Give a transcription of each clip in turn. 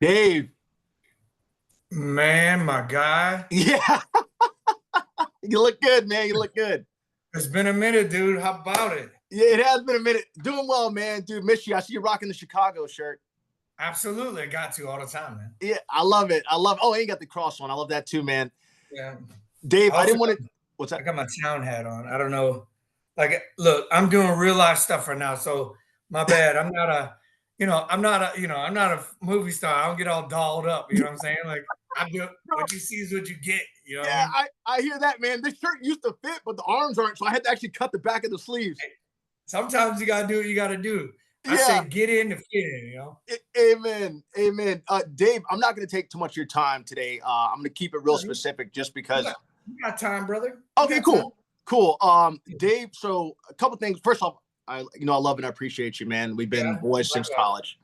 Dave. Man, my guy. Yeah. You look good, man. You look good. It's been a minute, dude. How about it? Yeah, it has been a minute. Doing well, man. Dude, miss you. I see you rocking the Chicago shirt. Absolutely. I got to all the time, man. Yeah, I love it. Oh, and you got the cross on. I love that too, man. Yeah. Dave, I Also, didn't want to. What's I that? got my town hat on. I don't know. Like, look, I'm doing real life stuff right now. So my bad. I'm not a movie star. I don't get all dolled up. You know what I'm saying? Like, I do what you see is what you get. You know what I Yeah, mean? I hear that, man. This shirt used to fit, but the arms aren't, so I had to actually cut the back of the sleeves. Sometimes you gotta do what you gotta do. I Yeah. say get in to fit in. Amen. Amen. Dave, I'm not going to take too much of your time today. I'm going to keep it real specific just You because. got, you got time, brother. You Okay, got time. cool. Dave, so a couple things. First off, I love and I appreciate you, man. We've been Yeah. boys since college.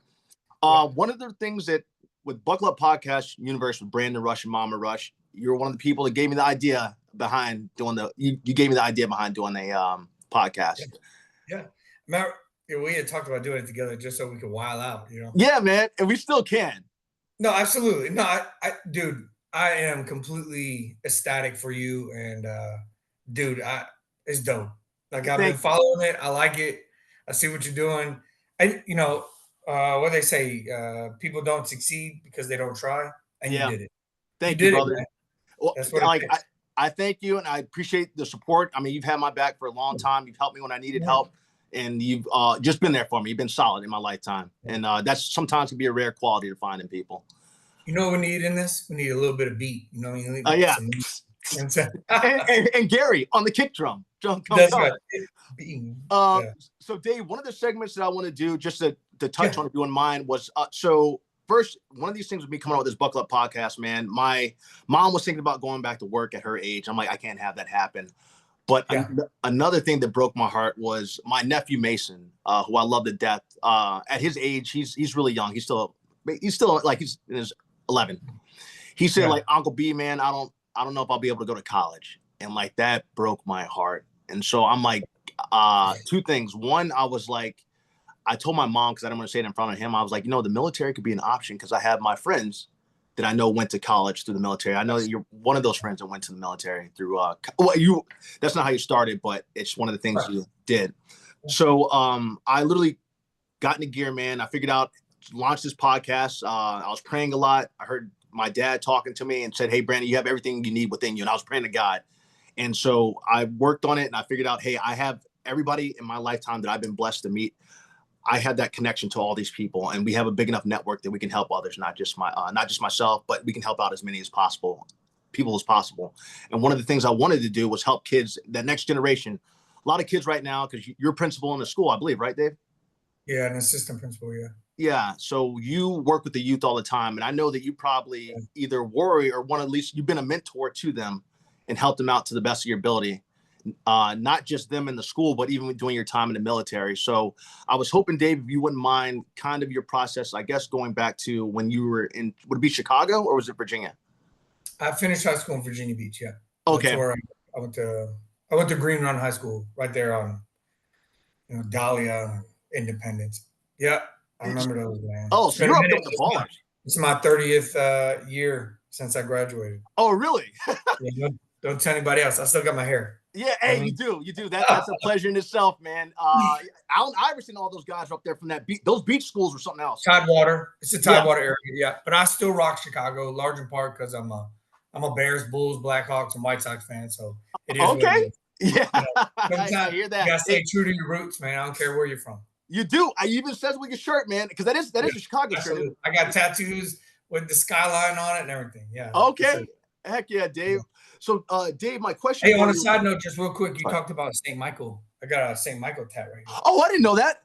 Yeah. One of the things that with Buckle Up Podcast Universe with Brandon Rush and Mama Rush, you're one of the people that gave me the idea behind doing you gave me the idea behind doing a podcast. Yeah. Remember, we had talked about doing it together just so we could while out. Yeah, man, and we still can. No, absolutely. No, dude, I am completely ecstatic for you. And, dude, it's dope. Like, I've been Thank you. following it. I like it. I see what you're doing. And, what they say, people don't succeed because they don't try. And you Yeah, did it. You thank you, did it, brother. man. Well, That's what it takes. I thank you and I appreciate the support. I mean, you've had my back for a long time. You've helped me when I needed help, and you've just been there for me. You've been solid in my lifetime, and that's sometimes can be a rare quality to find in people. You know what we need in this? We need a little bit of beat. You know what I mean? Yeah. and Gary on the kick drum. That's right. So Dave, one of the segments that I want to do just to touch on if you wouldn't mind was so first, one of these things with me coming out with this Buckle Up podcast, man, my mom was thinking about going back to work at her age. I'm like, I can't have that happen. But another thing that broke my heart was my nephew Mason, who I love to death. At his age, he's really young. He's still like he's in his 11. He said like, Uncle B, man, I don't know if I'll be able to go to college, and like that broke my heart. And so I'm like, two things. One, I was like, I told my mom, because I didn't want to say it in front of him, I was like, the military could be an option because I have my friends that I know went to college through the military. I know that you're one of those friends that went to the military through that's not how you started, but it's one of the things you did. So I literally got into gear, man. I figured out, launched this podcast. I was praying a lot. I heard my dad talking to me and said, hey, Brandon, you have everything you need within you. And I was praying to God. And so I worked on it and I figured out, hey, I have everybody in my lifetime that I've been blessed to meet. I had that connection to all these people, and we have a big enough network that we can help others, not just myself, but we can help out as many people as possible. And one of the things I wanted to do was help kids, that next generation. A lot of kids right now, because you're principal in the school, I believe, right, Dave? Yeah, an assistant principal, Yeah, so you work with the youth all the time, and I know that you probably either worry or want, at least you've been a mentor to them and help them out to the best of your ability. Not just them in the school, but even during your time in the military. So I was hoping, Dave, if you wouldn't mind kind of your process, I guess, going back to when you were would it be Chicago or was it Virginia? I finished high school in Virginia Beach. Yeah. Okay. That's where I went to Green Run High School right there on, Dahlia, Independence. Yeah. I remember those, man. Oh, so you're up there with the ballers. It's my 30th year since I graduated. Oh, really? Don't tell anybody else. I still got my hair. Yeah, hey, you do. That's a pleasure in itself, man. Allen Iverson, all those guys are up there from that beach. Those beach schools were something else. Tidewater. It's a Tidewater area, yeah. But I still rock Chicago, large in part because I'm a Bears, Bulls, Blackhawks, and White Sox fan. So it is okay. What it is. Yeah, I hear that. You gotta stay true to your roots, man. I don't care where you're from. You do. I even says with your shirt, man, because that is a Chicago shirt. I got tattoos with the skyline on it and everything. Yeah. Okay. Heck yeah, Dave. So, Dave, my question. Hey, on a side note, just real quick, you talked about St. Michael. I got a St. Michael tat right now. Oh, I didn't know that.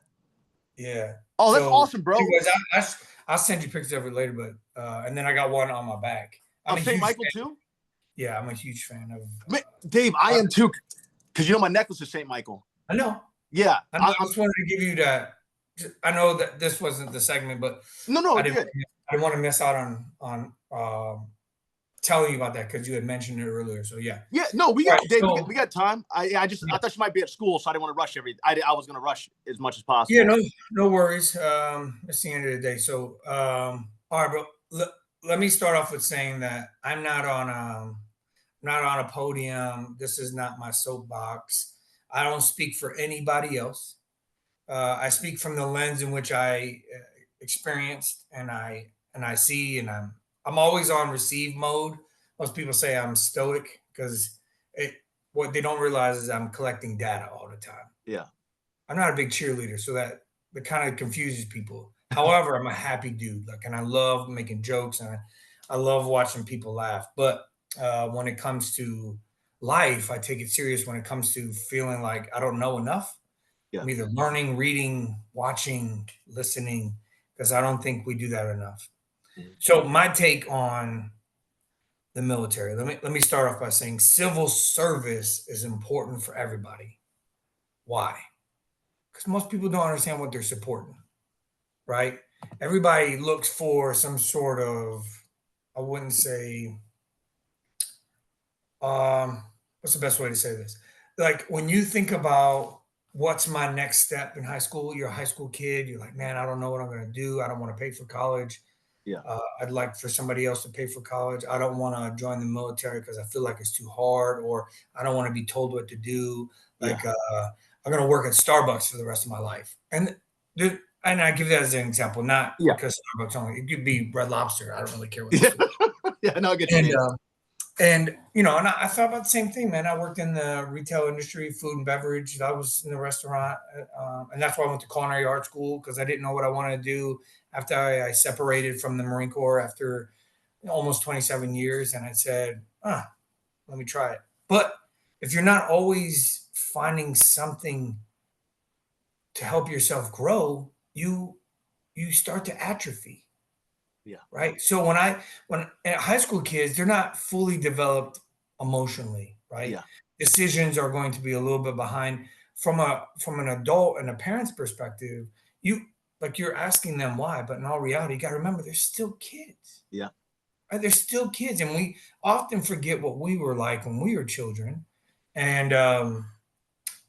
Yeah. Oh, that's awesome, bro. Anyways, I'll send you pictures of it later, but and then I got one on my back. I'm St. Michael too? Yeah, I'm a huge fan of Dave, I am too, because my necklace is St. Michael. I know. Yeah. I just wanted to give you that. I know that this wasn't the segment, but no, I didn't want to miss out on telling you about that because you had mentioned it earlier. So yeah. Yeah, no, we got Dave, we got time. I thought you might be at school, so I didn't want to rush everything. I was gonna rush as much as possible. Yeah, no worries. It's the end of the day. So all right, bro. let me start off with saying that I'm not on a podium. This is not my soapbox. I don't speak for anybody else. I speak from the lens in which I experienced, and I see, and I'm always on receive mode. Most people say I'm stoic because it what they don't realize is I'm collecting data all the time. Yeah. I'm not a big cheerleader, so that kind of confuses people. However, I'm a happy dude, like, and I love making jokes, and I love watching people laugh. But when it comes to life, I take it serious. When it comes to feeling like I don't know enough, Yeah. I'm either learning, reading, watching, listening, because I don't think we do that enough. Mhm. So my take on the military. Let me start off by saying civil service is important for everybody. Why? Because most people don't understand what they're supporting, right? Everybody looks for some sort of, I wouldn't say, um, what's the best way to say this? Like when you think about what's my next step in high school, you're a high school kid, you're like, man, I don't know what I'm going to do. I don't want to pay for college. Yeah. I'd like for somebody else to pay for college. I don't want to join the military because I feel like it's too hard, or I don't want to be told what to do. Yeah. Like I'm going to work at Starbucks for the rest of my life, and I give that as an example, not Yeah. because Starbucks only. It could be Red Lobster. I don't really care what it's Yeah. for. Yeah. No, I get you, And man. and I thought about the same thing, man. I worked in the retail industry, food and beverage. I was in the restaurant, and that's why I went to culinary art school because I didn't know what I wanted to do after I separated from the Marine Corps after almost 27 years, and I said, let me try it. But if you're not always finding something to help yourself grow, you start to atrophy, Yeah. right? So when high school kids, they're not fully developed emotionally, right? Yeah. Decisions are going to be a little bit behind from an adult and a parent's perspective. You like you're asking them why, but in all reality, you got to remember they're still kids. Yeah. Right? They're still kids, and we often forget what we were like when we were children, and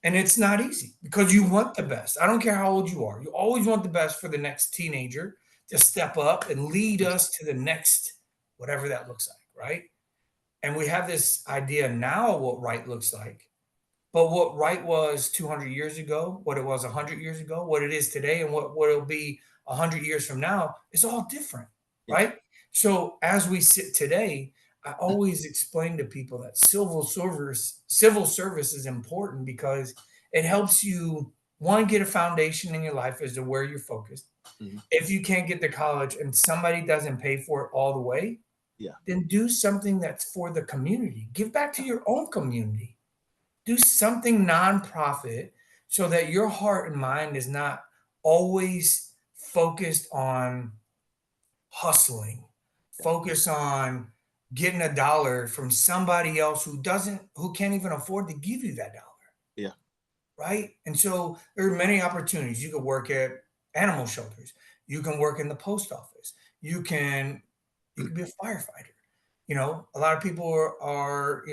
and it's not easy because you want the best. I don't care how old you are. You always want the best for the next teenager to step up and lead us to the next, whatever that looks like, right? And we have this idea now of what right looks like. But what right was 200 years ago, what it was 100 years ago, what it is today, and what it'll be 100 years from now is all different, Yeah. right? So as we sit today, I always explain to people that civil service is important because it helps you one get a foundation in your life as to where you're focused. Mhm. If you can't get to college and somebody doesn't pay for it all the way, Yeah. then do something that's for the community. Give back to your own community. Do something nonprofit so that your heart and mind is not always focused on hustling, focus on getting a dollar from somebody else who can't even afford to give you that dollar, Yeah. right? And so there are many opportunities. You could work at animal shelters, you can work in the post office, you could be a firefighter. A lot of people are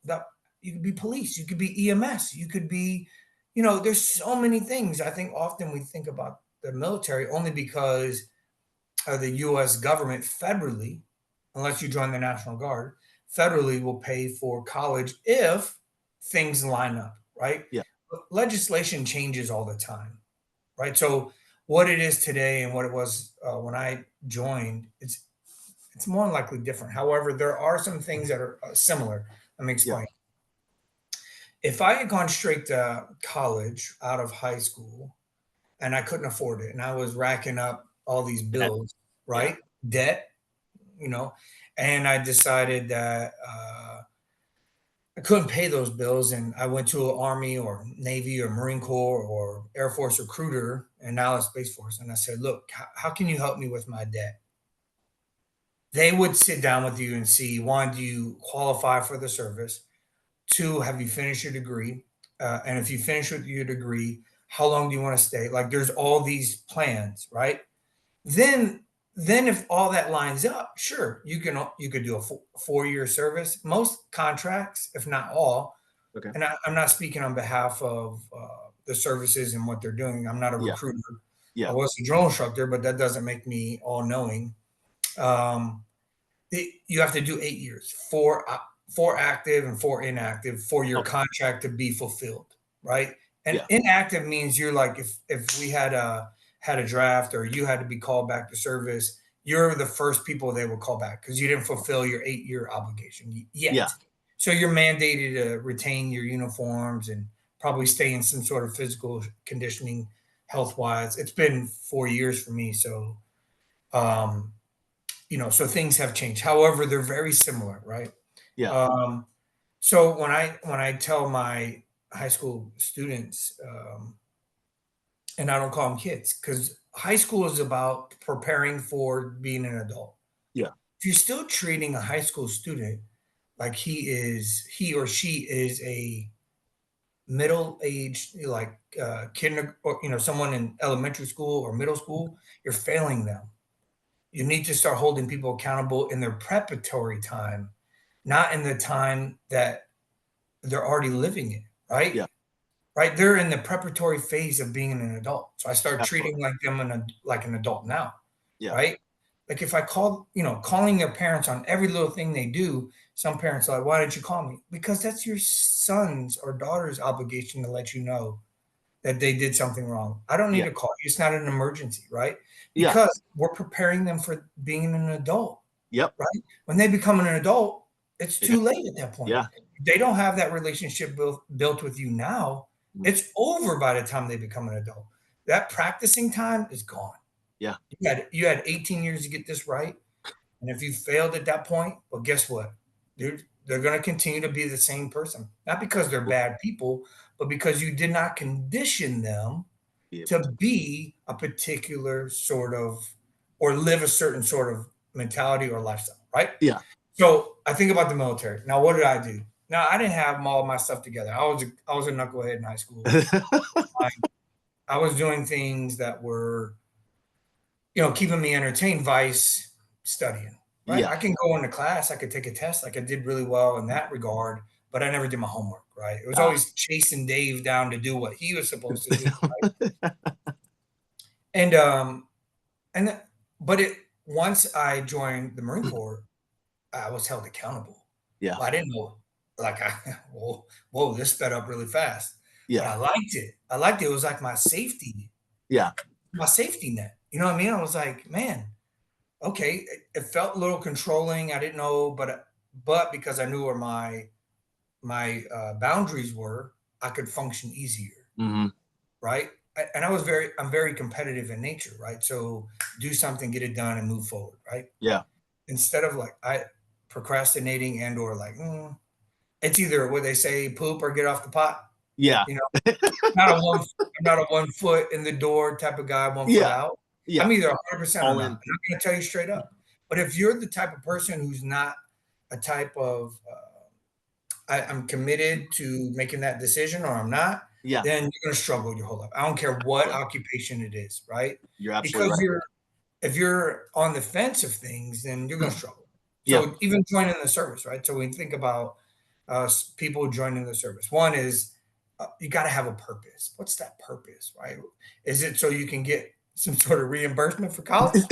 that you could be police, you could be EMS, you could be, there's so many things. I think often we think about the military only because the US government federally, unless you join the National Guard, federally will pay for college if things line up, right? Yeah. But legislation changes all the time, right? So what it is today and what it was when I joined, it's more than likely different. However, there are some things that are similar. Let me Yeah. explain. If I had gone straight to college out of high school and I couldn't afford it and I was racking up all these That- bills, yeah. right? Debt, you know, and I decided that I couldn't pay those bills, and I went to an Army or Navy or Marine Corps or Air Force recruiter, and now it's Space Force. And I said, "Look, how can you help me with my debt?" They would sit down with you and see, one, do you qualify for the service? Two, have you finished your degree? And if you finish with your degree, how long do you want to stay? Like, there's all these plans, right? Then then if all that lines up, sure, you could do a 4 year service. Most contracts, if not all, Okay. and I'm not speaking on behalf of the services and what they're doing. I'm not a Yeah. recruiter. I Yeah. was a drill instructor, but that doesn't make me all knowing. Um, you have to do 8 years, four active and four inactive for your Okay. contract to be fulfilled, right? And Yeah. inactive means you're like if we had a draft or you had to be called back to service, you're the first people they will call back because you didn't fulfill your 8-year obligation Yeah. yet. So you're mandated to retain your uniforms and probably stay in some sort of physical conditioning health wise. It's been 4 years for me, so um, so things have changed. However, they're very similar, right? Yeah. Um, so when I tell my high school students, and I don't call them kids, because high school is about preparing for being an adult. Yeah. If you're still treating a high school student like he or she is a middle-aged, like kinder, or someone in elementary school or middle school, you're failing them. You need to start holding people accountable in their preparatory time, not in the time that they're already living it, right? Yeah. Right? They're in the preparatory phase of being an adult. So I start Absolutely. treating like them like an adult now, Yeah. right? Like if I calling their parents on every little thing they do, some parents are like, why did you call me? Because that's your son's or daughter's obligation to let you know that they did something wrong. I don't need Yeah. to call you. It's not an emergency, right? Yeah. Because we're preparing them for being an adult, Yep. right? When they become an adult, it's Yeah. too late at that point. Yeah. They don't have that relationship built with you now. Mm. It's over by the time they become an adult. That practicing time is gone. Yeah. You had 18 years to get this right. And if you failed at that point, well, guess what? They're going to continue to be the same person. Not because they're bad people, but because you did not condition them Be able to to. be a particular sort of or live a certain sort of mentality or lifestyle, right? Yeah. So I think about the military. Now, what did I do? Now, I didn't have all my stuff together. I was a knucklehead in high school. I, I was doing things that were, keeping me entertained, vice studying, right? Yeah. I can go into class, I could take a test, like I did really well in that regard, but I never did my homework, right? It was Ah. always chasing Dave down to do what he was supposed to do, right? And and th- but it once I joined the Marine Corps, I was held accountable. Yeah. Well, I didn't know, like whoa, this sped up really fast, but Yeah. I liked it. I liked it. It was like Yeah. my safety net. You know what I mean? I was like, man, okay. It felt a little controlling. I didn't know, but because I knew where my boundaries were, I could function easier, Hmm. right? And I'm very competitive in nature, right? So do something, get it done, and move forward, right? Yeah. Instead of like I procrastinating and or like it's either what they say, poop or get off the pot. Yeah. You know, not a one, I'm not a 1 foot in the door type of guy, 1 foot Yeah. out. Yeah. I'm either 100% or All not. in. And I'm going to tell you straight up. But if you're the type of person who's not a type of I'm committed to making that decision or I'm not, Yeah. then you're going to struggle your whole life. I don't care what Absolutely. occupation it is, right? You're absolutely Because right. if you're on the fence of things, then you're going to struggle. Yeah. So even joining the service, right? So when you think about people joining the service, one is you got to have a purpose. What's that purpose, right? Is it so you can get some sort of reimbursement for college?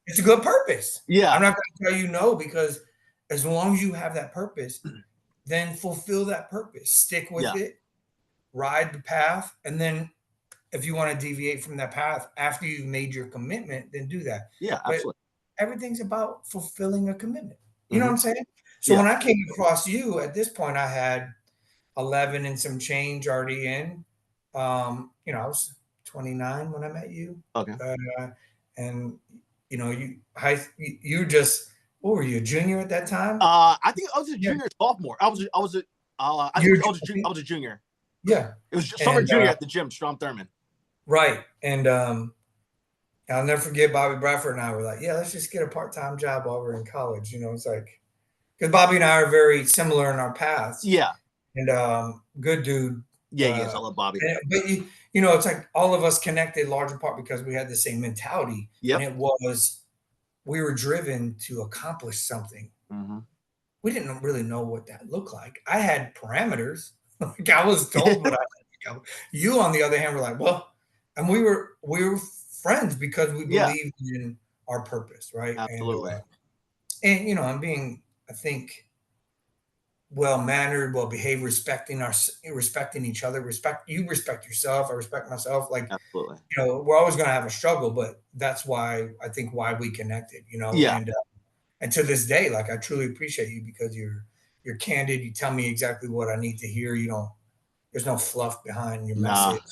It's a good purpose. Yeah. I'm not going to tell you no because as long as you have that purpose, then fulfill that purpose. Stick with Yeah. it, ride the path, and then if you want to deviate from that path after you've made your commitment, then do that. Yeah. But Absolutely. everything's about fulfilling a commitment. You know what Hmm. I'm saying? So Yeah. when I came across you at this point, I had 11 and some change already in. I was 29 when I met you. Okay. And you just what were you, a junior at that time? I think I was a Yeah. junior sophomore. I was a I You're I was a junior. yeah. It was just summer And junior at the gym, Strom Thurmond. right. And I'll never forget Bobby Bradford and I were like, yeah, let's just get a part-time job while we're in college. It's like because Bobby and I are very similar in our paths. Yeah. And good dude. Yeah. Yes. I love Bobby. But it's like all of us connected larger part because we had the same mentality. Yep. And it was we were driven to accomplish something. Hmm. We didn't really know what that looked like. I had parameters. Like I was told what I had. You, on the other hand, were like, well, and we were friends because we Yeah. believed in our purpose, right? Absolutely. And you know, I'm being, I think, well mannered, well behaved, respecting each other. Respect yourself. I respect myself. Like, Absolutely. you know, we're always going to have a struggle, but that's why I think why we connected. You know, Yeah. and to this day, like I truly appreciate you because you're candid. You tell me exactly what I need to hear. You don't. There's no fluff behind your Nah, message.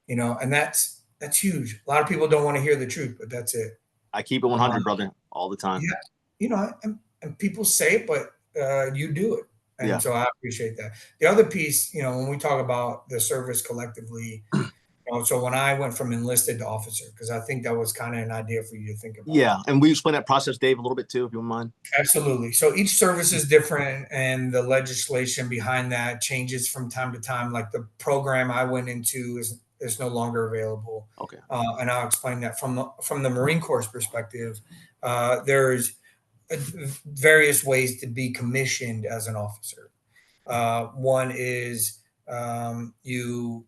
You know, and that's huge. A lot of people don't want to hear the truth, but that's it. I keep it 100, brother, all the time. Yeah, you know, and people say it, but you do it, and Yeah. so I appreciate that. The other piece, you know, when we talk about the service collectively, you know, so when I went from enlisted to officer, because I think that was kind of an idea for you to think about. Yeah. And we explain that process, Dave, a little bit too, if you don't mind. Absolutely. So each service is different, and the legislation behind that changes from time to time. Like the program I went into is no longer available, Okay. and I'll explain that from the Marine Corps perspective. There's various ways to be commissioned as an officer. One is you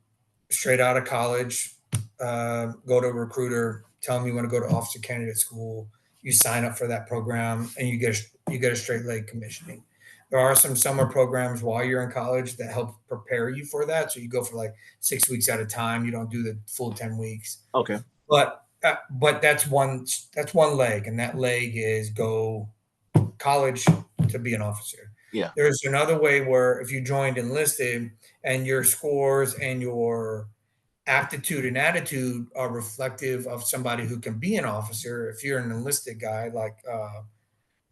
straight out of college, go to a recruiter, tell them you want to go to officer candidate school. You sign up for that program, and you get a straight leg commissioning. There are some summer programs while you're in college that help prepare you for that. So you go for like 6 weeks at a time. You don't do the full 10 weeks. Okay. But that's one leg, and that leg is go college to be an officer. Yeah. There's another way where if you joined enlisted and your scores and your aptitude and attitude are reflective of somebody who can be an officer, if you're an enlisted guy, like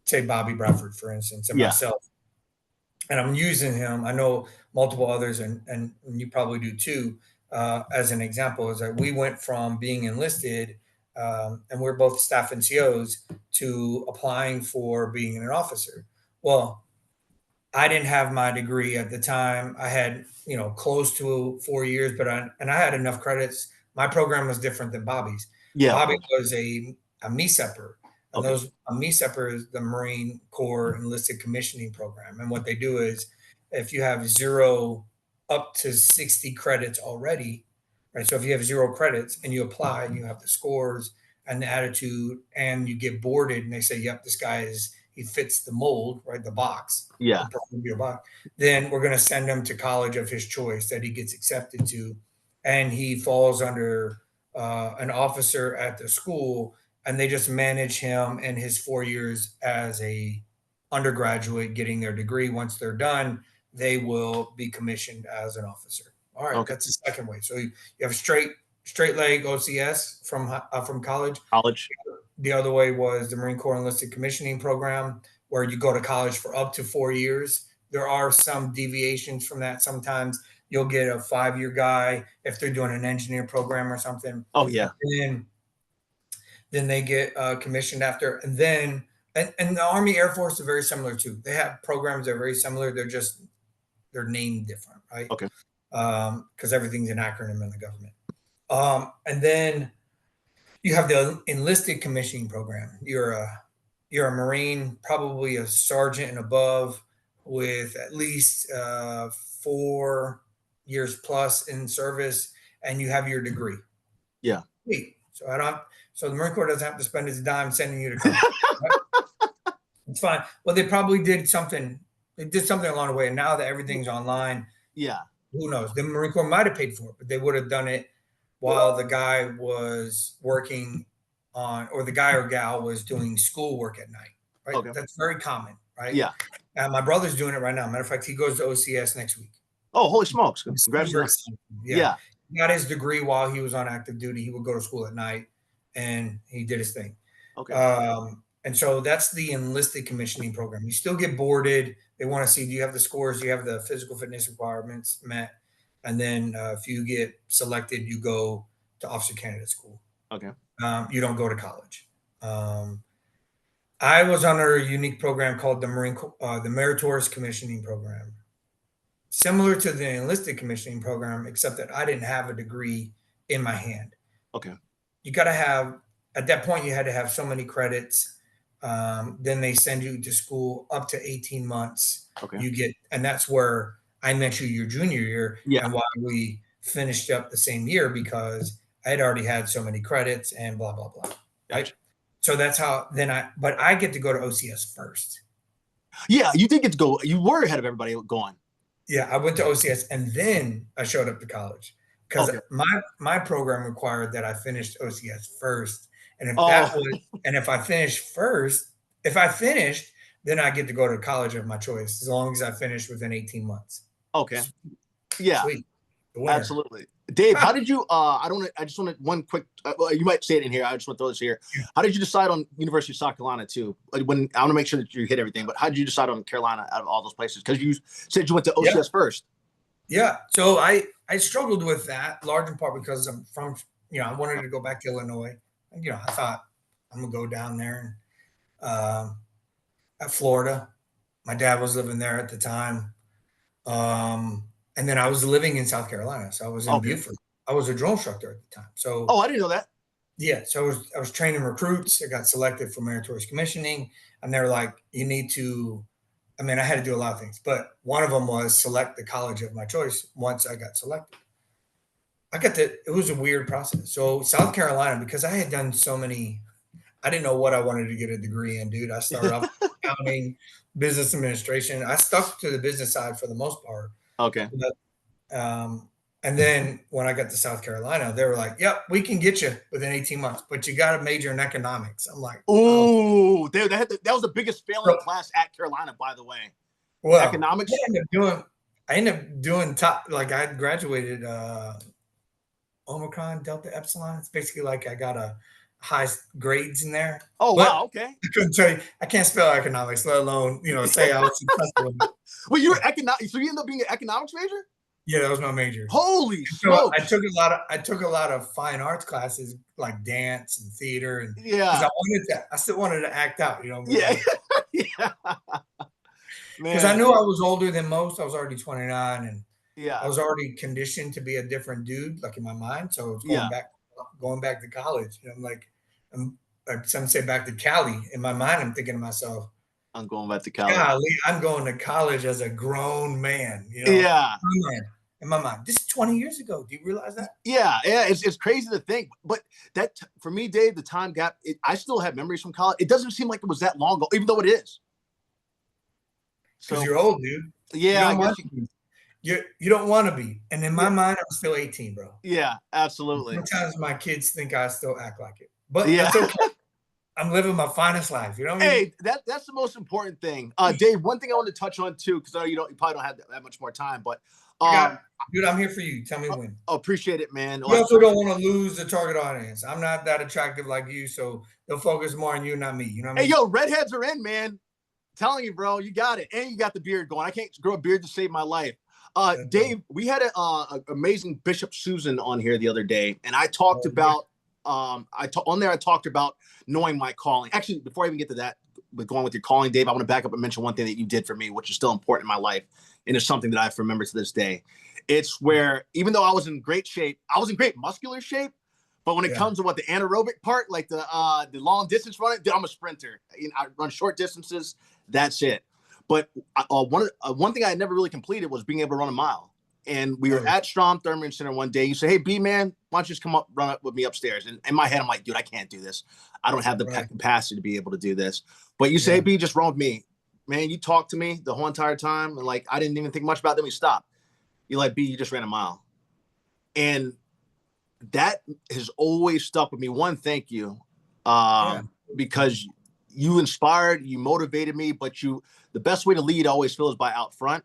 say Bobby Bradford, for instance, and Yeah. myself, and I'm using him. I know multiple others, and you probably do too. As an example, is that we went from being enlisted, and we're both staff NCOs, to applying for being an officer. Well, I didn't have my degree at the time. I had, you know, close to 4 years, but I had enough credits. My program was different than Bobby's. Yeah. Of Bobby course. was a MESEPper, and Okay. a MESEPper is the Marine Corps Enlisted Commissioning Program. And what they do is, if you have zero up to 60 credits already, right? So if you have zero credits and you apply and you have the scores and the attitude and you get boarded and they say, yep, this guy is he fits the mold, right? The box, Yeah. the proverbial box. Then we're going to send him to college of his choice that he gets accepted to, and he falls under an officer at the school, and they just manage him and his 4 years as a undergraduate getting their degree. Once they're done, they will be commissioned as an officer. All right, Okay. that's the second way. So you have straight leg OCS from college. College. The other way was the Marine Corps Enlisted Commissioning Program, where you go to college for up to 4 years. There are some deviations from that. Sometimes you'll get a 5-year guy if they're doing an engineer program or something. Oh yeah. And then they get commissioned after. And the Army Air Force are very similar too. They have programs that are very similar. They're named different, right? Okay. Because everything's an acronym in the government. And then you have the enlisted commissioning program. You're a Marine, probably a sergeant and above, with at least 4 years plus in service, and you have your degree. Yeah. Sweet. So the Marine Corps doesn't have to spend its dime sending you to college. Right? It's fine. Well, they probably did something. They did something along the way, and now that everything's online, Yeah. who knows? The Marine Corps might have paid for it, but they would have done it while the guy was working on, or the guy or gal was doing schoolwork at night, right? Okay. That's very common, right? Yeah. And my brother's doing it right now. Matter of fact, he goes to OCS next week. Oh, holy smokes! I'm super Congratulations. excited. Yeah. He got his degree while he was on active duty. He would go to school at night, and he did his thing. Okay. And so that's the enlisted commissioning program. You still get boarded. They want to see, do you have the scores? Do you have the physical fitness requirements met? And then if you get selected, you go to officer candidate school. Okay. You don't go to college. I was under a unique program called the Meritorious Commissioning Program, similar to the enlisted commissioning program, except that I didn't have a degree in my hand. Okay. You got to have, at that point, you had to have so many credits. Then they send you to school up to 18 months. Okay. You get, and that's where I met you your junior year, Yeah. and why we finished up the same year, because I had already had so many credits and blah, blah, blah. Right? Gotcha. So that's how but I get to go to OCS first. Yeah, you did get to go. You were ahead of everybody going. Yeah, I went to OCS and then I showed up to college because Okay. my program required that I finished OCS first. And Oh, if I finished first, if I finished, then I get to go to college of my choice as long as I finish within 18 months. okay. Yeah, Sweet. The winner. absolutely. Dave, how did you I just wanted one quick well, you might say it in here. I just want to throw this here. How did you decide on University of South Carolina too? When I want to make sure that you hit everything, but how did you decide on Carolina out of all those places? Because you said you went to Yeah. OCS first. Yeah. So I struggled with that large in part because I'm from, I wanted to go back to Illinois. And, I thought I'm gonna go down there and at Florida. My dad was living there at the time. And then I was living in South Carolina. So I was in Okay. Beaufort. I was a drill instructor at the time. So Oh, I didn't know that. yeah, so I was training recruits. I got selected for meritorious commissioning, and they're like, "You need to." I mean, I had to do a lot of things, but one of them was select the college of my choice. Once I got selected, I got to. It was a weird process. So South Carolina, because I had done so many, I didn't know what I wanted to get a degree in, dude. I started off accounting, business administration. I stuck to the business side for the most part. Okay. But, and then when I got to South Carolina, they were like, "Yep, we can get you within 18 months, but you got to major in economics." I'm like, "Oh, Ooh, that was the biggest failing so, class at Carolina, by the way. well." Economics. I ended up doing top. Like I graduated Omicron Delta Epsilon. It's basically like I got a high grades in there, Oh but wow, okay. I couldn't tell you. I can't spell economics, let alone say I was successful. Well, you were economic, so you ended up being an economics major? Yeah, that was my major. Holy So smokes. I took a lot of fine arts classes like dance and theater, and because Yeah. I still wanted to act out, Yeah. Yeah. because I Man. knew I was older than most. I was already 29, and I Yeah. was already conditioned to be a different dude, like in my mind. So I was Yeah. going back to college. I'm like, like some say back to Cali. In my mind, I'm thinking to myself, I'm going back to college. golly, I'm going to college as a grown man. Yeah. In my mind, this is 20 years ago. Do you realize that? Yeah. Yeah. It's crazy to think. But for me, Dave, the time gap, I still have memories from college. It doesn't seem like it was that long ago, even though it is. Because So you're old, dude. You yeah, I don't guess want to be. You don't want to be. And in my yeah, mind, I'm still 18, bro. yeah, absolutely. Sometimes my kids think I still act like it, but Yeah. that's okay. I'm living my finest life. You know what I mean? Hey, that's the most important thing. Dave, one thing I want to touch on too, because you probably don't have that much more time, but um Dude, I'm here for you. Tell me when. appreciate it, man. You Like, also don't want to lose the target audience. I'm not that attractive like you, so they'll focus more on you, not me. You know what I hey, mean? yo, redheads are in, man. Telling you, bro, you got it, and you got the beard going. I can't grow a beard to save my life. That's right. Dave, we had a amazing Bishop Susan on here the other day, and I talked Oh, yeah. about on there I talked about knowing my calling. Actually, before I even get to that, with going with your calling, Dave, I want to back up and mention one thing that you did for me, which is still important in my life, and it's something that I've remembered to this day. It's where even though I was in great shape, I was in great muscular shape, but when it Yeah. comes to what the anaerobic part, like the long distance running, I'm a sprinter. I run short distances. That's it. But one thing I had never really completed was being able to run a mile. And we were Oh, at Strom Thurman Center one day. You say, "Hey, B man, why don't you just come up, run up with me upstairs?" And in my head, I'm like, "Dude, I can't do this. I don't have the right. capacity to be able to do this." But you say, Yeah. "Hey, B, just run with me." Man, you talked to me the whole entire time, and like I didn't even think much about it. Then we stopped. You're like, "B, you just ran a mile," and that has always stuck with me. One, thank you, Yeah. because you inspired, you motivated me. But the best way to lead, I always feel, is by out front.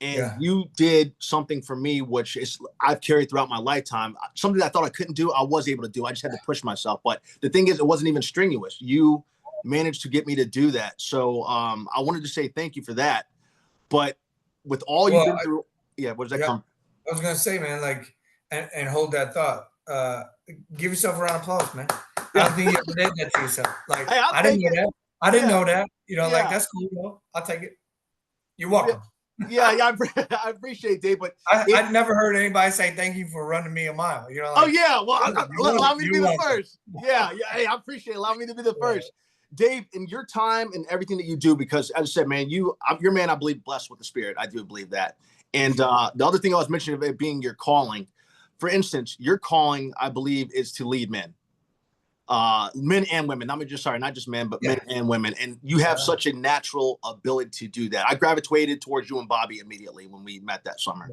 And Yeah. you did something for me, which is I've carried throughout my lifetime. Something that I thought I couldn't do, I was able to do. I just had to push myself. But the thing is, it wasn't even strenuous. You managed to get me to do that. So I wanted to say thank you for that. But with all you've Well, been through, yeah, where does that yeah. come? I was gonna say, man, like, and hold that thought. Give yourself a round of applause, man. I Yeah, don't think you ever did that to yourself. Like, hey, I'll I didn't take know it. that. I didn't Yeah, know that. Like yeah, that's cool, bro. I'll take it. You're yeah, welcome. yeah, yeah. I appreciate it, Dave, but it. I'd never heard anybody say thank you for running me a mile. Oh Like, yeah, well, oh, allow me to be you're the welcome. first. Yeah, yeah. Hey, I appreciate it. Allow me to be the Right. first. Dave, in your time and everything that you do, because as I said, man, you're man, I believe, blessed with the spirit. I do believe that. And Appreciate it. the other thing I was mentioning about it being your calling, for instance, your calling, I believe, is to lead men. men and women. Not just men, but Yeah. men and women. And you have such a natural ability to do that. I gravitated towards you and Bobby immediately when we met that summer.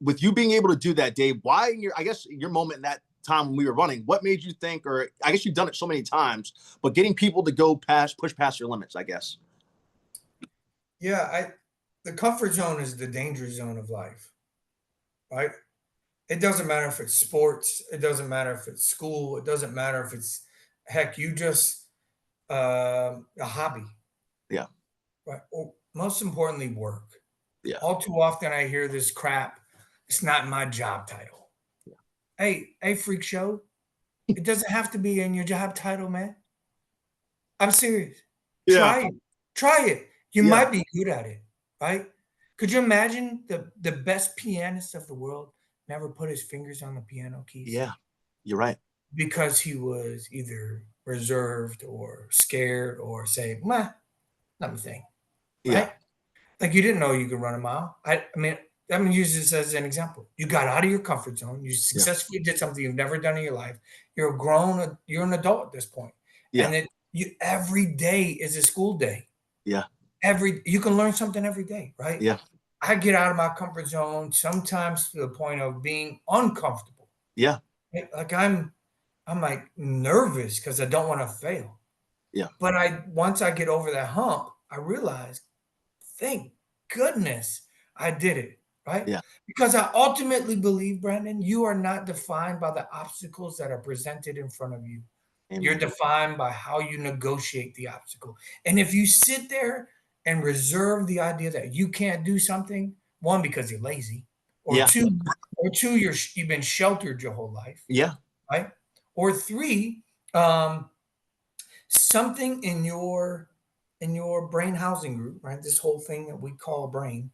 With you being able to do that, Dave, why I guess your moment in that time when we were running, what made you think, or I guess you've done it so many times, but getting people to push past your limits, I guess. Yeah, the comfort zone is the danger zone of life, right? It doesn't matter if it's sports, it doesn't matter if it's school, it doesn't matter if it's heck, you just a hobby, Yeah. right? Or most importantly, work. Yeah. All too often I hear this crap. It's not my job title. Yeah. Hey, freak show. It doesn't have to be in your job title, man. I'm serious. Yeah. Try it. Try it. You Yeah. might be good at it, right? Could you imagine the best pianist of the world never put his fingers on the piano keys? Yeah. You're right. Because he was either reserved or scared or say, "Meh, not my thing," Yeah. right? Like you didn't know you could run a mile. I mean, I'm gonna use this as an example. You got out of your comfort zone. You Yeah. successfully did something you've never done in your life. You're an adult at this point. Yeah. And then every day is a school day. Yeah. You can learn something every day, right? Yeah. I get out of my comfort zone sometimes to the point of being uncomfortable. Yeah. Like I'm like nervous because I don't want to fail. Yeah. But once I get over that hump, I realize, thank goodness I did it, right? Yeah. Because I ultimately believe, Brandon, you are not defined by the obstacles that are presented in front of you. Amen. You're defined by how you negotiate the obstacle. And if you sit there and reserve the idea that you can't do something, one, because you're lazy, or Yeah. two, you've been sheltered your whole life, Yeah. right? Or three, something in your brain housing group, right? This whole thing that we call brain,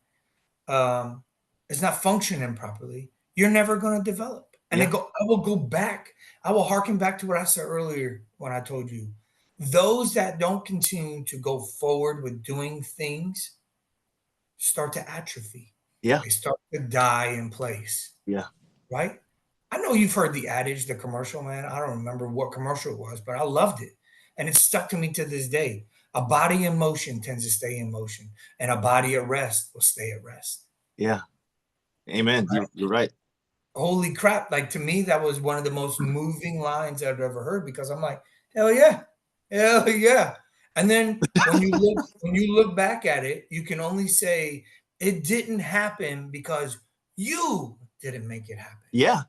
is not functioning properly. You're never going to develop. And Yeah. I will go back. I will harken back to what I said earlier when I told you, those that don't continue to go forward with doing things start to atrophy. Yeah. They start to die in place. Yeah. Right? I know you've heard the adage, the commercial, man. I don't remember what commercial it was, but I loved it. And it's stuck to me to this day. A body in motion tends to stay in motion, and a body at rest will stay at rest. Yeah. Amen. Right? You're right. Holy crap. Like to me, that was one of the most moving lines I've ever heard because I'm like, hell yeah. Hell yeah. And then when you look back at it, you can only say it didn't happen because you didn't make it happen. Yeah.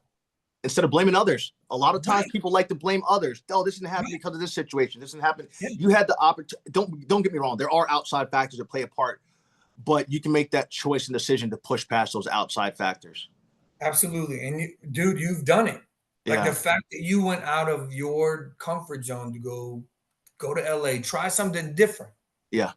Instead of blaming others. A lot of times Right. people like to blame others. Oh, this didn't happen because of this situation. This didn't happen. Yeah. You had the opportunity. Don't get me wrong. There are outside factors that play a part, but you can make that choice and decision to push past those outside factors. Absolutely. And dude, you've done it. Like Yeah. the fact that you went out of your comfort zone to go to LA, try something different. Yeah.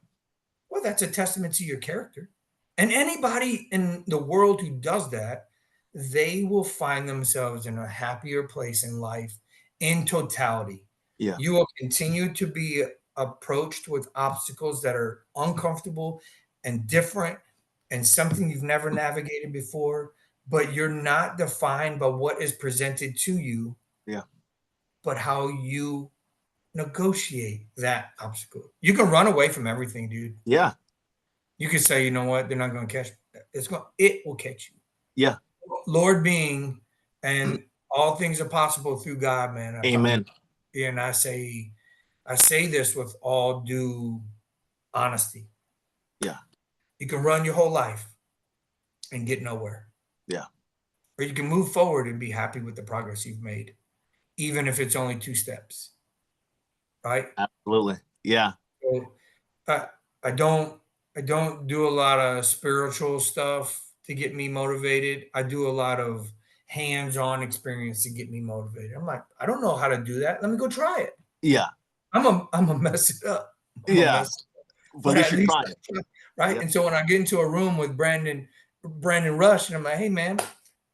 Well, that's a testament to your character. And anybody in the world who does that, they will find themselves in a happier place in life in totality. Yeah. You will continue to be approached with obstacles that are uncomfortable and different and something you've never navigated before, but you're not defined by what is presented to you, Yeah. but how you negotiate that obstacle. You can run away from everything, dude. Yeah. You could say, you know what, they're not going to catch me. It will catch you. Yeah. Lord being, and all things are possible through God, man. Amen. And I say this with all due honesty. Yeah. You can run your whole life and get nowhere. Yeah. Or you can move forward and be happy with the progress you've made, even if it's only 2 steps. Right? Absolutely. Yeah. So, I don't do a lot of spiritual stuff to get me motivated. I do a lot of hands-on experience to get me motivated. I'm like, I don't know how to do that. Let me go try it. Yeah. I'm a mess it up. Yeah. But at least I try, right? Yeah. And so when I get into a room with Brandon Rush, and I'm like, hey man,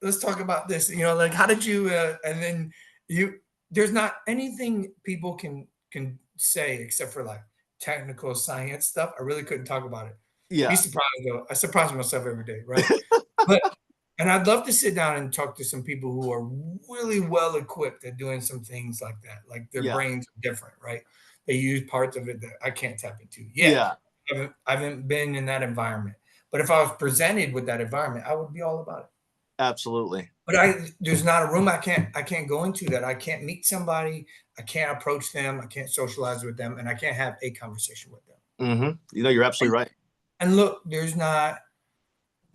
let's talk about this. You know, like how did you and then there's not anything people can say except for like technical science stuff. I really couldn't talk about it. Yeah. Be surprised though. I surprise myself every day, right? But And I'd love to sit down and talk to some people who are really well equipped at doing some things like that. Like their Yeah. brains are different, right? They use parts of it that I can't tap into yet. Yeah. I haven't been in that environment. But if I was presented with that environment, I would be all about it. Absolutely. But there's not a room I can't go into that I can't meet somebody, I can't approach them, I can't socialize with them, and I can't have a conversation with them. Mm-hmm. You're absolutely right. And look, there's not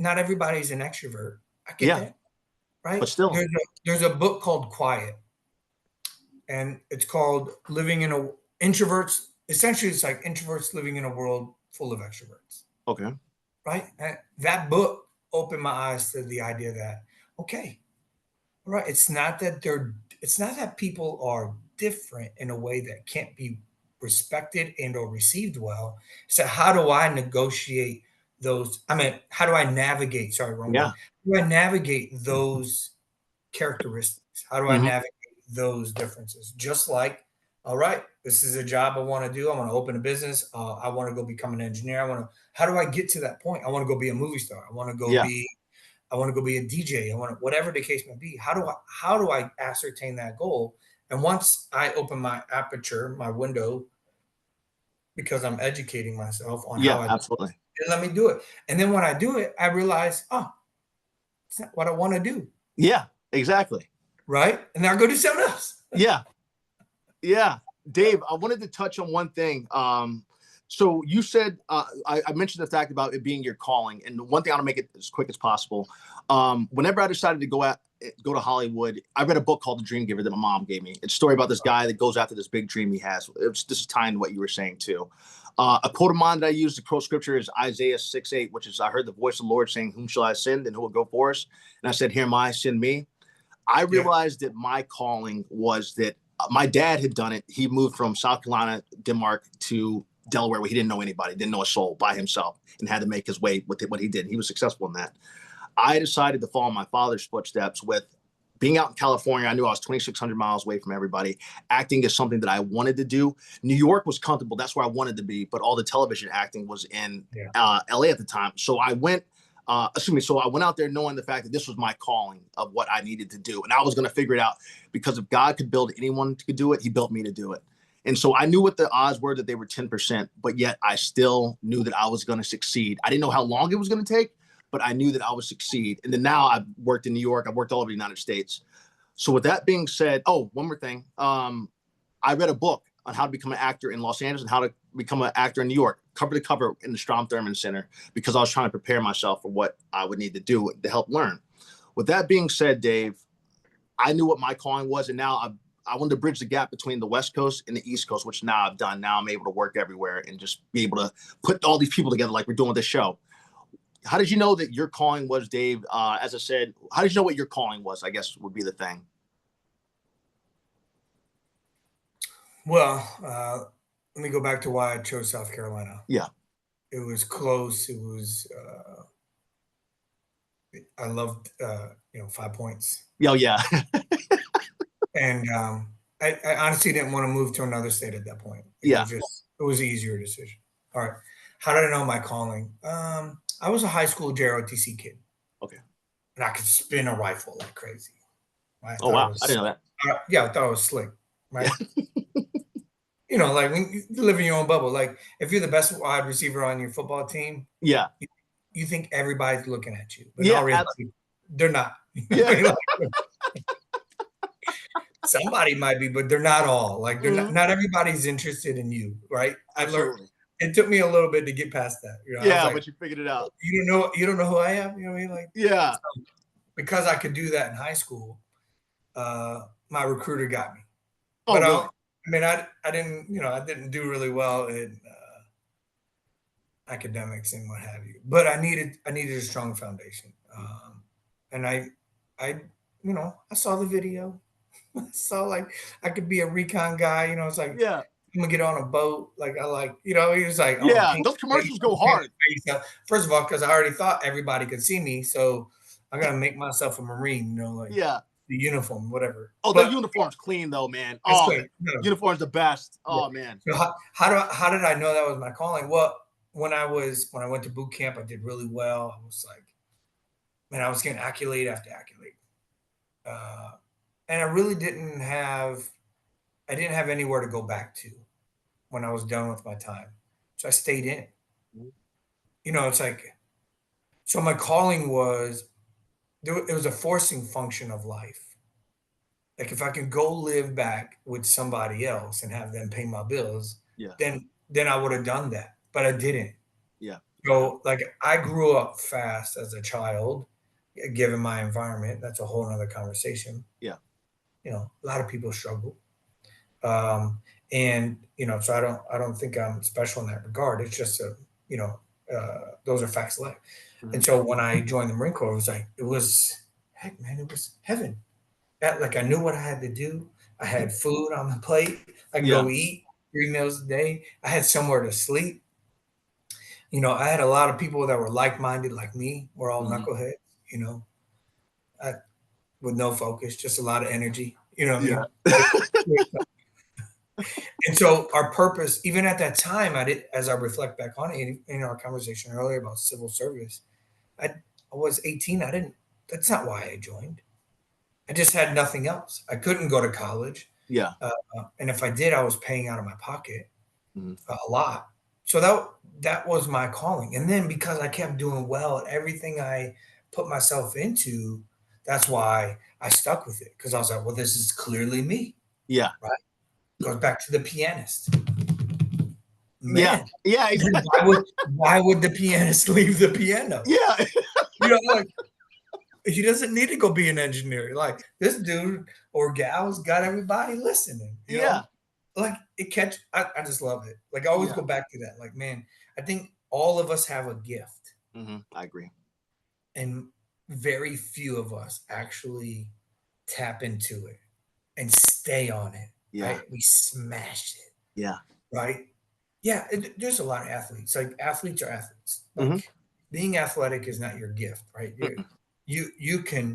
everybody's an extrovert. I get Yeah. that, right? But still. There's a book called Quiet, and it's called Living in a Introverts. Essentially, it's like introverts living in a world full of extroverts. Okay. Right? And that book opened my eyes to the idea that, okay, right, it's not that people are different in a way that can't be respected and or received well. So how do I negotiate those? I mean, how do I navigate? Sorry, wrong word. Yeah. How do I navigate those characteristics? How do I Mm-hmm. navigate those differences? Just like, all right, this is a job I want to do. I want to open a business. I want to go become an engineer. How do I get to that point? I want to go be a movie star. I want to go Yeah. be a DJ. I want to, whatever the case may be. How do I ascertain that goal? And once I open my aperture, my window, because I'm educating myself on how Yeah. I Absolutely. let me do it. And then when I do it, I realize, oh, it's not what I want to do. Yeah. Exactly. Right. And then I go do something else. Yeah. Yeah. Dave, I wanted to touch on one thing. So you said I mentioned the fact about it being your calling, and one thing I want to make it as quick as possible. Whenever I decided to go to Hollywood, I read a book called The Dream Giver that my mom gave me. It's a story about this guy that goes after this big dream he has. This is tying to what you were saying too. A quote of mine that I use to quote scripture is Isaiah 6:8, which is, I heard the voice of the Lord saying, "Whom shall I send, and who will go for us?" And I said, "Here am I, send me." I realized that my calling was that my dad had done it. He moved from South Carolina, Denmark to Delaware, where he didn't know anybody, didn't know a soul, by himself, and had to make his way with what he did. He was successful in that. I decided to follow my father's footsteps with being out in California. I knew I was 2,600 miles away from everybody. Acting is something that I wanted to do. New York was comfortable. That's where I wanted to be. But all the television acting was in LA at the time. So I went, so I went out there knowing the fact that this was my calling of what I needed to do. And I was going to figure it out, because if God could build anyone to do it, he built me to do it. And so I knew what the odds were, that they were 10%, but yet I still knew that I was going to succeed. I didn't know how long it was going to take, but I knew that I would succeed. And then now I've worked in New York. I've worked all over the United States. So with that being said, one more thing. I read a book on how to become an actor in Los Angeles and how to become an actor in New York, cover to cover, in the Strom Thurmond Center, because I was trying to prepare myself for what I would need to do to help learn. With that being said, Dave, I knew what my calling was, and now I wanted to bridge the gap between the West Coast and the East Coast, which now I've done. Now I'm able to work everywhere and just be able to put all these people together like we're doing with this show. How did you know that your calling was, Dave? As I said, how did you know what your calling was, I guess would be the thing? Well, let me go back to why I chose South Carolina. Yeah. It was close. It was, I loved, 5 points. Oh, yeah. And I honestly didn't want to move to another state at that point. It was an easier decision. All right. How did I know my calling? I was a high school JROTC kid. Okay. And I could spin a rifle like crazy. Oh, wow. I didn't know that. I thought I was slick. Right. Like when you live in your own bubble, like if you're the best wide receiver on your football team, yeah, you think everybody's looking at you, but they're not. Yeah. Somebody might be, but they're not all. Like they're not everybody's interested in you, right? I learned. It took me a little bit to get past that. But you figured it out. You don't know who I am. You know what I mean? Like, yeah. So, because I could do that in high school, my recruiter got me. Oh, but really? I didn't do really well in academics and what have you. But I needed a strong foundation. And I saw the video. I saw like I could be a recon guy. It's like, yeah, I'm gonna get on a boat. Like I like, he was like, those commercials go hard. First of all, because I already thought everybody could see me, so I gotta make myself a Marine. The uniform, whatever. Oh, the uniform's clean though, man. Oh, uniform's the best. Oh, man. So how did I know that was my calling? Well, when I went to boot camp, I did really well. I was like, and I was getting accolade after accolade. And I really I didn't have anywhere to go back to when I was done with my time. So I stayed in. It's like, so my calling was, it was a forcing function of life. Like if I could go live back with somebody else and have them pay my bills, Yeah. then I would have done that. But I didn't. Yeah. So like I grew up fast as a child, given my environment. That's a whole nother conversation. Yeah. A lot of people struggle. Um, and so I don't think I'm special in that regard. It's just those are facts of life. And so when I joined the Marine Corps, heck, man, it was heaven. Like I knew what I had to do. I had food on the plate. I could go eat 3 meals a day. I had somewhere to sleep. I had a lot of people that were like-minded, like me. We're all knuckleheads, I, with no focus, just a lot of energy. You know what I mean? And so our purpose, even at that time, as I reflect back on it, in our conversation earlier about civil service, I was 18. That's not why I joined. I just had nothing else. I couldn't go to college. Yeah. And if I did, I was paying out of my pocket Mm-hmm. a lot. So that was my calling. And then because I kept doing well at everything I put myself into, that's why I stuck with it. Because I was like, well, this is clearly me. Yeah. Right. Goes back to the pianist. Man. Yeah. Exactly. Why would the pianist leave the piano? Yeah. Like he doesn't need to go be an engineer. Like this dude or gal's got everybody listening. You know? Like I just love it. Like I always go back to that. Like, man, I think all of us have a gift. I agree. And very few of us actually tap into it and stay on it. Yeah. Right? We smash it. Yeah. Right? Yeah. There's a lot of athletes. Like athletes are athletes. Like being athletic is not your gift, right?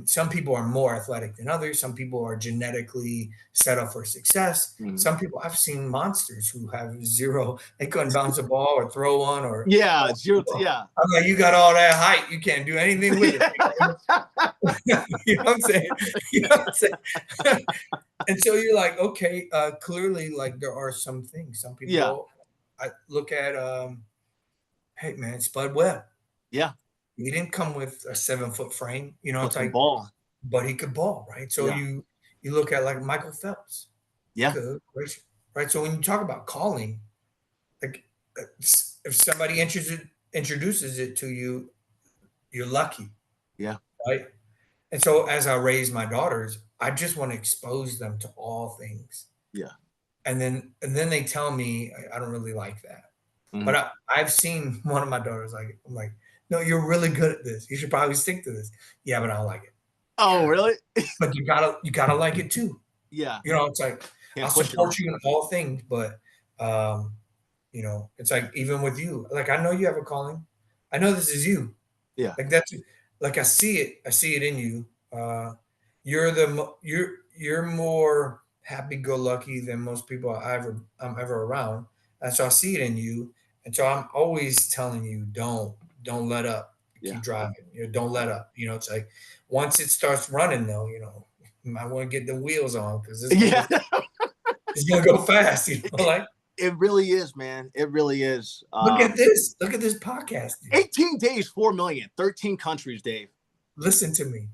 Some people are more athletic than others. Some people are genetically set up for success. Some people, I've seen monsters who have zero, they couldn't bounce a ball or throw one or. Zero. Yeah. I'm like, you got all that height. You can't do anything with it. You know what I'm saying? And so you're like, okay, clearly like there are some things, some people I look at, hey man, Spud Webb. Yeah. He didn't come with a 7-foot frame, it's like ball, but he could ball, right? So you look at like Michael Phelps. Yeah. Good, right? So when you talk about calling, like if somebody introduces it to you, you're lucky. Yeah. Right. And so as I raise my daughters, I just want to expose them to all things. Yeah. And then they tell me I don't really like that. But I've seen one of my daughters I'm like, no, you're really good at this. You should probably stick to this. Yeah, but I don't like it. Oh, really? But you gotta like it too. Yeah. It's like I'll support you in all things, but it's like even with you, like I know you have a calling. I know this is you. Yeah. Like that's like I see it in you. You're more happy-go-lucky than most people I'm ever around. And so I see it in you. And so I'm always telling you, don't let up. Keep driving. Don't let up. It's like once it starts running, though, you might want to get the wheels on because it's gonna go fast. Like it really is, man. It really is. Look at this. Look at this podcast. Dude. 18 days, 4 million, 13 countries, Dave. Listen to me.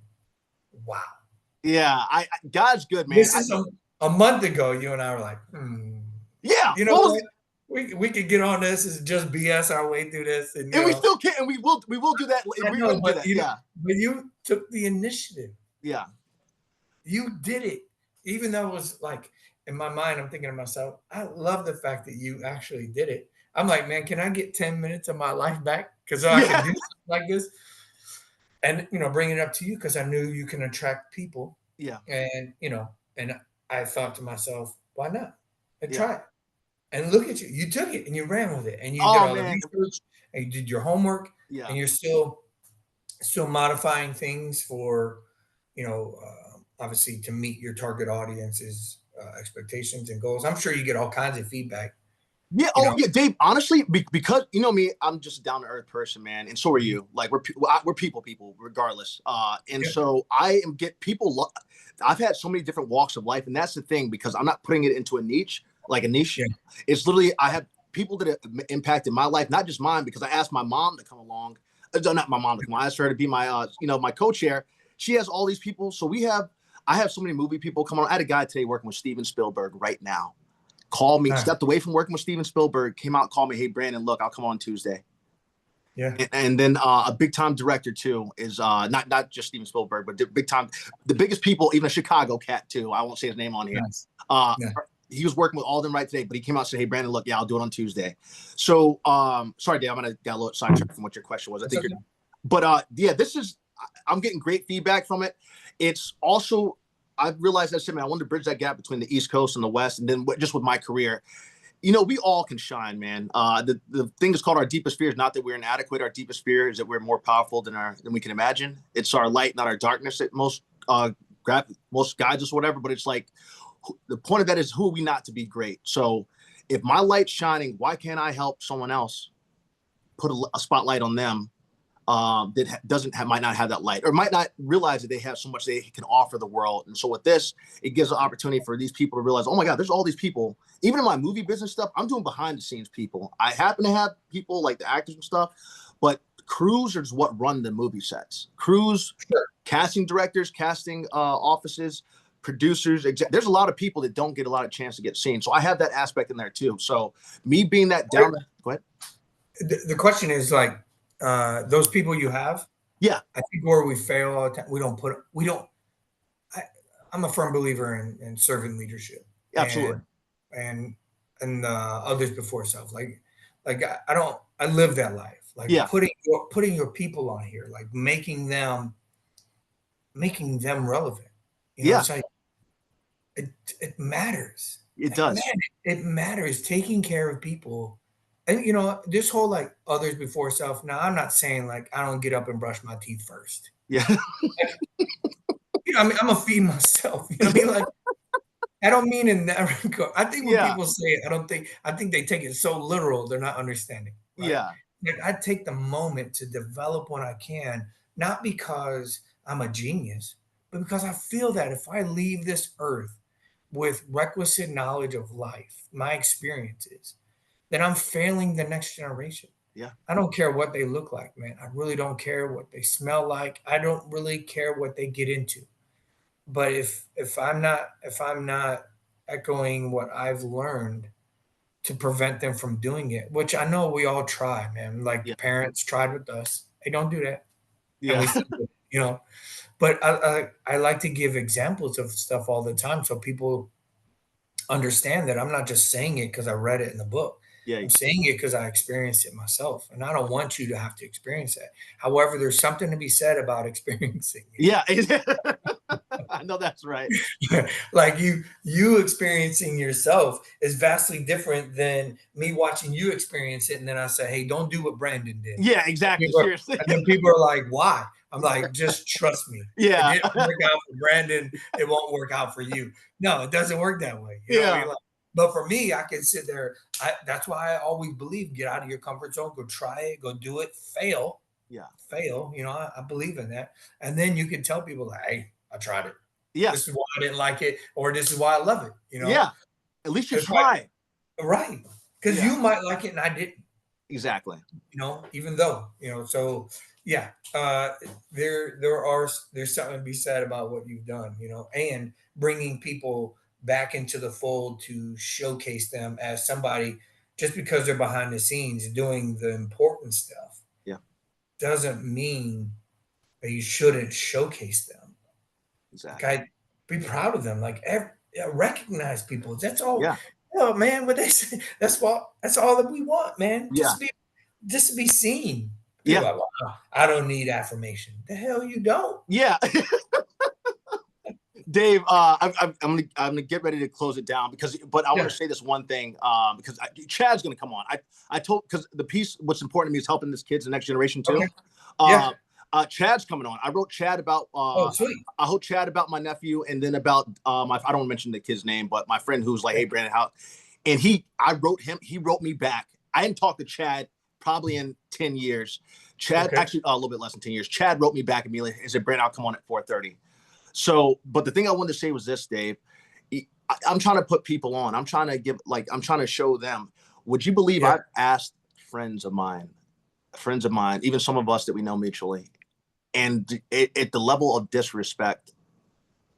Wow. Yeah, God's good, man. This is a month ago. You and I were like, Yeah. What? We could get on this and just BS our way through this, and we still can, and we will do that. But you took the initiative. Yeah, you did it, even though it was like in my mind. I'm thinking to myself, I love the fact that you actually did it. I'm like, man, can I get 10 minutes of my life back because I can do something like this, and bring it up to you because I knew you can attract people. Yeah, and and I thought to myself, why not? And try it. And look at you. You took it and you ran with it. And you did all the research and you did your homework. Yeah. And you're still modifying things for, obviously to meet your target audience's expectations and goals. I'm sure you get all kinds of feedback. Yeah. You Oh, know, yeah, Dave. Honestly, because you know me, I'm just a down to earth person, man, and so are you. Like we're people, regardless. And yeah, so I am get people. I've had so many different walks of life, and that's the thing because I'm not putting it into a niche, like a niche. yeah, It's literally I have people that have impacted my life, not just mine, because I asked my mom to come along. Not my mom to come. I asked her to be my, my co-chair. She has all these people, so we have. I have so many movie people come on. I had a guy today working with Steven Spielberg right now called me, nice. stepped away from working with Steven Spielberg, came out, called me, hey Brandon, look, I'll come on Tuesday. Yeah, And then a big time director too is not just Steven Spielberg, but the biggest people, even a Chicago cat too. I won't say his name on here. nice. Uh, Yeah, he was working with all of them right today, but he came out and said, hey Brandon, look, yeah, I'll do it on Tuesday. So sorry, Dave, I'm gonna get a little sidetracked from what your question was. I it's think okay. you're, but yeah, this is I'm getting great feedback from it. It's also I've realized that man, I wanted to bridge that gap between the East Coast and the West, and then just with my career, we all can shine, man. The thing is called our deepest fear is not that we're inadequate. Our deepest fear is that we're more powerful than we can imagine. It's our light, not our darkness, that most guides us, whatever. But it's like the point of that is who are we not to be great? So if my light's shining, why can't I help someone else put a spotlight on them that might not have that light or might not realize that they have so much they can offer the world. And so with this, it gives an opportunity for these people to realize, oh my God, there's all these people. Even in my movie business stuff, I'm doing behind the scenes people. I happen to have people like the actors and stuff, but crews is what run the movie sets. Crews, Sure. casting directors, casting offices, producers. There's a lot of people that don't get a lot of chance to get seen. So I have that aspect in there too. So me being that down, go ahead. The question is like those people you have. Yeah, I think where we fail all the time, we don't. I, I'm a firm believer in servant leadership absolutely. and others before self. Like I don't. I live that life. Like Yeah, putting your people on here, like making them relevant. yeah, It's like it matters. it Like does. man, it matters taking care of people. And this whole like others before self. Now I'm not saying like I don't get up and brush my teeth first. Yeah. Like, I mean I'm gonna feed myself. You know what I mean? Like I don't mean in that regard. I think when Yeah. people say it, I think they take it so literal, they're not understanding, right? Yeah. Like I take the moment to develop when I can, not because I'm a genius, but because I feel that if I leave this earth with requisite knowledge of life, my experiences, then I'm failing the next generation. Yeah. I don't care what they look like, man. I really don't care what they smell like. I don't really care what they get into. But if I'm not echoing what I've learned to prevent them from doing it, which I know we all try, man. Yeah. Like parents tried with us. Hey, don't do that. And Yeah. we still do it. But I like to give examples of stuff all the time so people understand that I'm not just saying it because I read it in the book. Yeah. I'm saying it because I experienced it myself. And I don't want you to have to experience that. However, there's something to be said about experiencing it. Yeah. I know that's right. Like you experiencing yourself is vastly different than me watching you experience it. And then I say, hey, don't do what Brandon did. Yeah, exactly. People are- Seriously. and then people are like, why? I'm like, just trust me. It Yeah. didn't work out for Brandon. It won't work out for you. No, it doesn't work that way. You know what I Yeah. mean? Like, but for me, I can sit there. That's why I always believe get out of your comfort zone, go try it, go do it, fail, Yeah. fail. I believe in that. And then you can tell people, like, hey, I tried it. Yeah. This is why I didn't like it, or this is why I love it. Yeah. At least you It's like, try. right. Because Yeah. you might like it and I didn't. Exactly. Even though, so yeah, there's something to be said about what you've done, and bringing people back into the fold to showcase them as somebody just because they're behind the scenes doing the important stuff Yeah. doesn't mean that you shouldn't showcase them. Like Exactly. I be proud of them, like recognize people. That's all. Yeah. Man, what they say. That's all that we want, man. Yeah. Just to be seen. People Yeah. are like, wow, I don't need affirmation. The hell you don't. Yeah. Dave, I'm gonna get ready to close it down but I want Yeah. to say this one thing because Chad's gonna come on. I told because the piece what's important to me is helping this kids, the next generation too. Okay. Yeah. Chad's coming on. I wrote Chad about Oh, sweet. I hope Chad about my nephew and then about I don't want to mention the kid's name, but my friend who's like, hey Brandon, how And he wrote me back. I hadn't talked to Chad probably in 10 years. Chad, actually a little bit less than 10 years. Chad wrote me back immediately. He said, Brandon, I'll come on at 4:30. So, but the thing I wanted to say was this, Dave. I'm trying to put people on. I'm trying to show them. Would you believe I've asked friends of mine, even some of us that we know mutually, and at the level of disrespect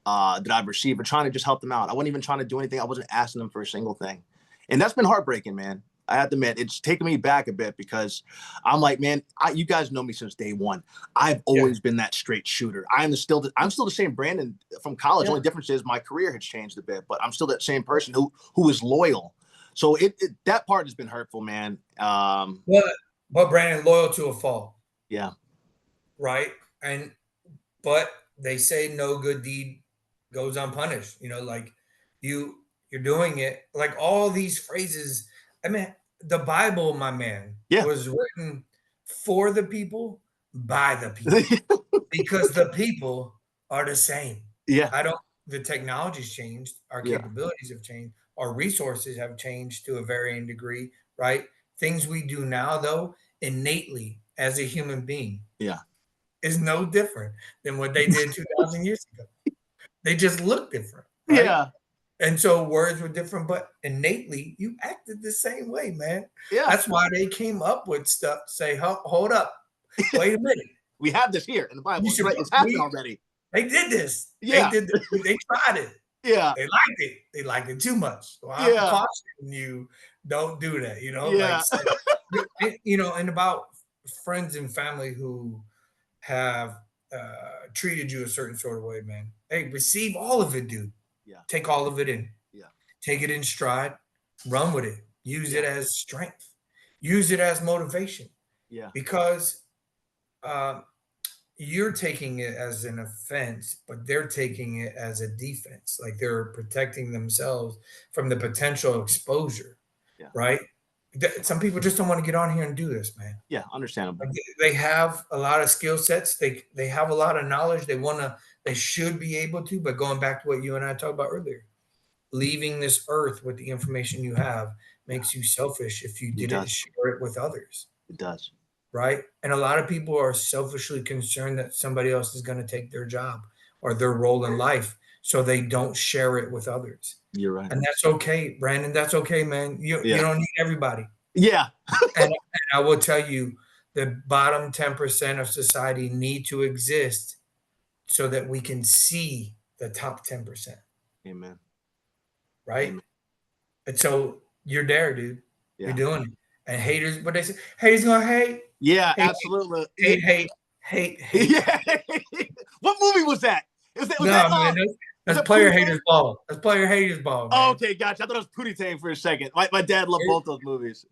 that I've received, and trying to just help them out. I wasn't even trying to do anything. I wasn't asking them for a single thing. And that's been heartbreaking, man. I have to admit, it's taken me back a bit because I'm like, man, you guys know me since day one. I've always been that straight shooter. I'm still the same Brandon from college. Only difference is my career has changed a bit, but I'm still that same person who is loyal. So that part has been hurtful, man. But Brandon, loyal to a fault. Yeah. Right. But they say no good deed goes unpunished. Like you're doing it. Like all these phrases. I mean, the Bible, my man, was written for the people, by the people, because the people are the same. Yeah. The technology's changed, our capabilities have changed, our resources have changed to a varying degree, right? Things we do now, though, innately as a human being, is no different than what they did 2,000 years ago. They just look different, right? Yeah. And so words were different, but innately you acted the same way, man. Yeah. That's why they came up with stuff to say, hold up, wait a minute. We have this here in the Bible. It's happened already. They did this. Yeah. They did this. They tried it. Yeah. They liked it. They liked it too much. So I'm cautioning you, don't do that, Yeah. And about friends and family who have treated you a certain sort of way, man. Hey, receive all of it, dude. Yeah. Take all of it in. Yeah. Take it in stride. Run with it. Use it as strength. Use it as motivation. Yeah. Because you're taking it as an offense, but they're taking it as a defense. Like they're protecting themselves from the potential exposure. Yeah. Right? Some people just don't want to get on here and do this, man. Yeah, understandable. They have a lot of skill sets. They have a lot of knowledge. They should be able to, but going back to what you and I talked about earlier, leaving this earth with the information you have makes you selfish if you didn't share it with others. It does. Right? And a lot of people are selfishly concerned that somebody else is going to take their job or their role in life, so they don't share it with others. You're right. And that's okay, Brandon. That's okay, man. You don't need everybody. Yeah. and I will tell you, the bottom 10% of society need to exist so that we can see the top 10%. Amen. Right? Amen. And so you're there, dude. Yeah. You're doing it. And haters, what they say, haters gonna hate. Yeah, absolutely. Hate. Yeah. What movie was that? That's Player Haters Ball. That's Player Haters Ball. Oh, okay, gotcha. I thought it was Pootie Tang for a second. My dad loved both those movies.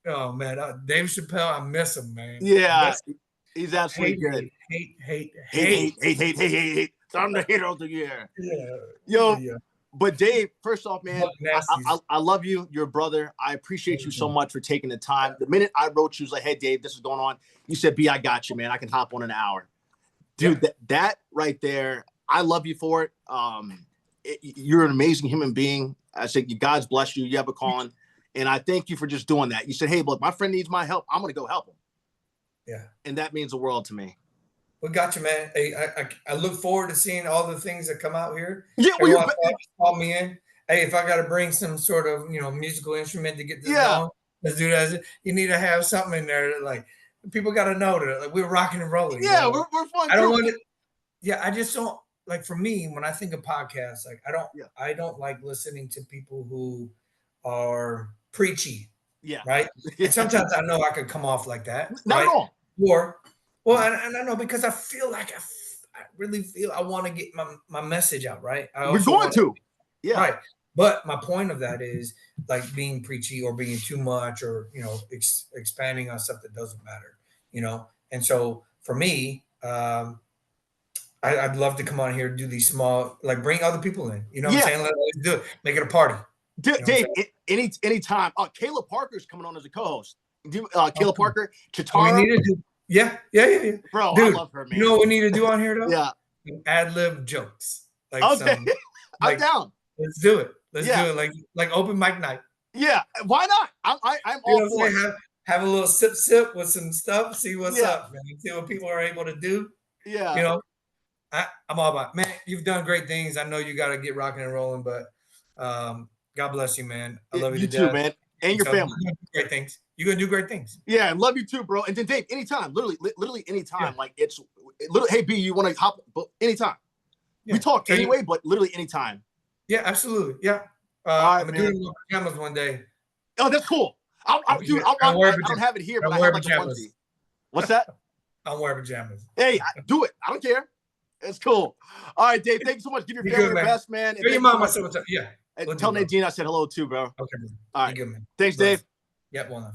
Oh man, Dave Chappelle, I miss him, man. Yeah, he's absolutely good. Hate. I'm the hero of the year. Yeah. Yo, but Dave, first off, man, I love you. You're a brother. I appreciate you so much for taking the time. The minute I wrote you, was like, hey, Dave, this is going on. You said, B, I got you, man. I can hop on in an hour. Dude, that right there, I love you for it. You're an amazing human being. I said, God's bless you. You have a calling. And I thank you for just doing that. You said, hey, look, my friend needs my help. I'm going to go help him. Yeah. And that means the world to me. We got you, man. Hey, I look forward to seeing all the things that come out here. Yeah, call me in. Hey, if I got to bring some sort of musical instrument to get this going, let's do that. You need to have something in there that, like, people got to know that, like, we're rocking and rolling. Yeah, we're fun. I don't want it. Yeah, I just don't, like, for me, when I think of podcasts, like I don't like listening to people who are preachy. Yeah. Right. And sometimes I know I could come off like that. Not at all. And I know, because I feel like I really feel I want to get my message out, right? We're going to. Yeah. Right. But my point of that is, like, being preachy or being too much, or, expanding on stuff that doesn't matter, And so for me, I'd love to come on here and do these small, like, bring other people in, what I'm saying? Let's do it. Make it a party. Dave, anytime. Caleb Parker's coming on as a co-host. Caleb Parker, Chitara. We need to do. Yeah. Bro, dude, I love her, man. You know what we need to do on here, though? Yeah. Ad-lib jokes. Like, okay. I'm down. Let's do it. Let's do it. Like open mic night. Yeah, why not? I'm You all know what for I'm it. saying? Have a little sip with some stuff. See what's Yeah, up, man. See what people are able to do. You yeah. know, I'm all about, man. You've done great things. I know you got to get rocking and rolling, but God bless you, man. I love you You to too, death. man, and And your so you're family. gonna do great things. You're gonna do great things. Yeah, love you too, bro. And then Dave, anytime, literally Yeah, anytime. Like it's literally, hey B, you want to hop? But anytime. We yeah. talk So you, anyway, but literally anytime. yeah, absolutely. Yeah. All I'm right, gonna do it man. in my pajamas one day. Oh, that's cool. Yeah, Dude, I'll I rock. wear I don't pajamas. have it here, I but I have wear like a onesie. pajamas. What's that? I wear pajamas. Hey, do it. I don't care. It's cool. All right, Dave. Thank you so much. Give your Be family good, your man. best, man. And Tell your thank you so mom I much. said what's up. Yeah, And we'll tell do, bro. Nadine I said hello too, bro. Okay, man. All Be right. good, man. Thanks, Dave. Bless. Yep, one love.